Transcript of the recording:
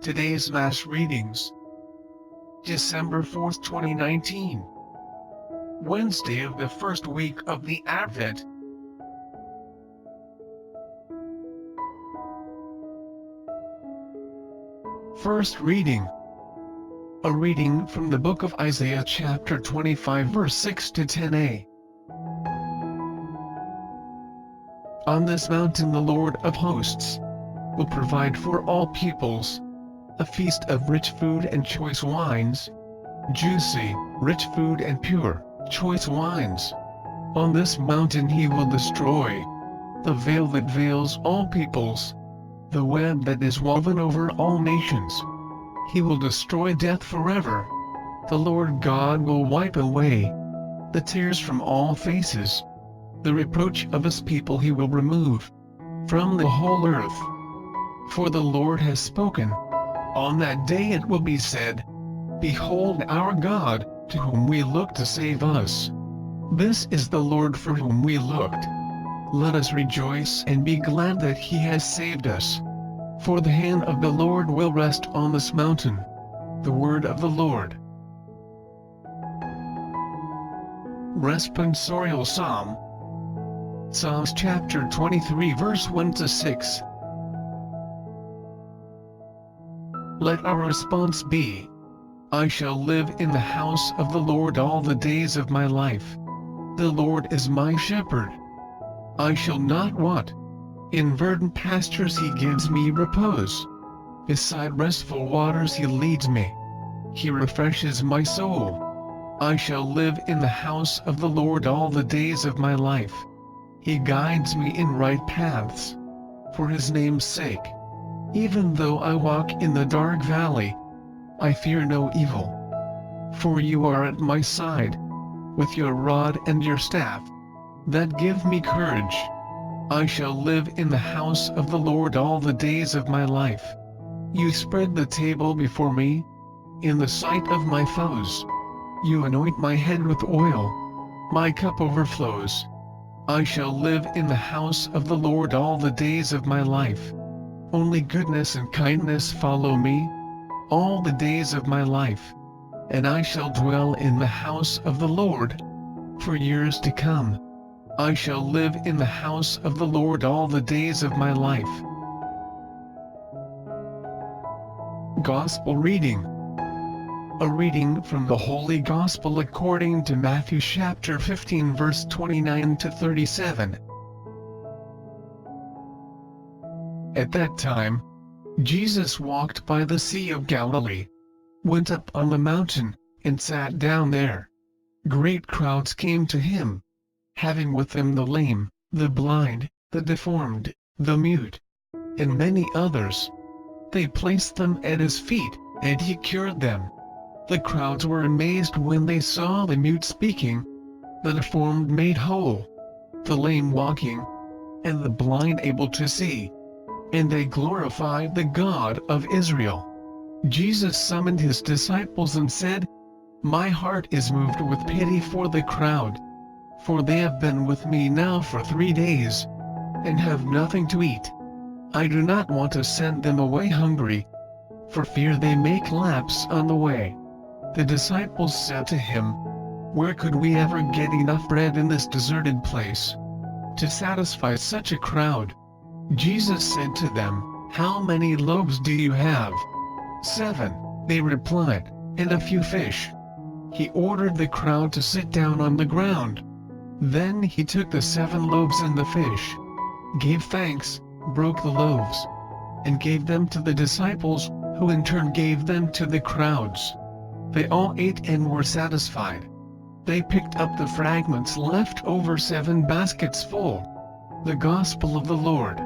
Today's Mass readings. December 4th, 2019. Wednesday of the first week of the Advent. First reading. A reading from the book of Isaiah chapter 25 verse 6 to 10a. On this mountain the Lord of hosts will provide for all peoples a feast of rich food and choice wines, juicy, rich food and pure, choice wines. On this mountain he will destroy the veil that veils all peoples, the web that is woven over all nations. He will destroy death forever. The Lord God will wipe away the tears from all faces. The reproach of his people he will remove from the whole earth. For the Lord has spoken. On that day it will be said, Behold our God, to whom we look to save us. This is the Lord for whom we looked. Let us rejoice and be glad that he has saved us. For the hand of the Lord will rest on this mountain. The word of the Lord. Responsorial Psalm. Psalms chapter 23 verse 1 to 6. Let our response be, I shall live in the house of the Lord all the days of my life. The Lord is my shepherd. I shall not want. In verdant pastures he gives me repose. Beside restful waters he leads me. He refreshes my soul. I shall live in the house of the Lord all the days of my life. He guides me in right paths, for his name's sake. Even though I walk in the dark valley, I fear no evil. For you are at my side, with your rod and your staff, that give me courage. I shall live in the house of the Lord all the days of my life. You spread the table before me, in the sight of my foes. You anoint my head with oil. My cup overflows. I shall live in the house of the Lord all the days of my life. Only goodness and kindness follow me all the days of my life, and I shall dwell in the house of the Lord for years to come. I shall live in the house of the Lord all the days of my life. Gospel reading. A reading from the Holy Gospel according to Matthew chapter 15 verse 29 to 37. At that time, Jesus walked by the Sea of Galilee, went up on the mountain, and sat down there. Great crowds came to him, having with them the lame, the blind, the deformed, the mute, and many others. They placed them at his feet, and he cured them. The crowds were amazed when they saw the mute speaking, the deformed made whole, the lame walking, and the blind able to see. And they glorified the God of Israel. Jesus summoned his disciples and said, My heart is moved with pity for the crowd, for they have been with me now for 3 days, and have nothing to eat. I do not want to send them away hungry, for fear they make lapse on the way. The disciples said to him, Where could we ever get enough bread in this deserted place to satisfy such a crowd? Jesus said to them, How many loaves do you have? 7, they replied, and a few fish. He ordered the crowd to sit down on the ground. Then he took the 7 loaves and the fish, gave thanks, broke the loaves, and gave them to the disciples, who in turn gave them to the crowds. They all ate and were satisfied. They picked up the fragments left over 7 baskets full. The Gospel of the Lord.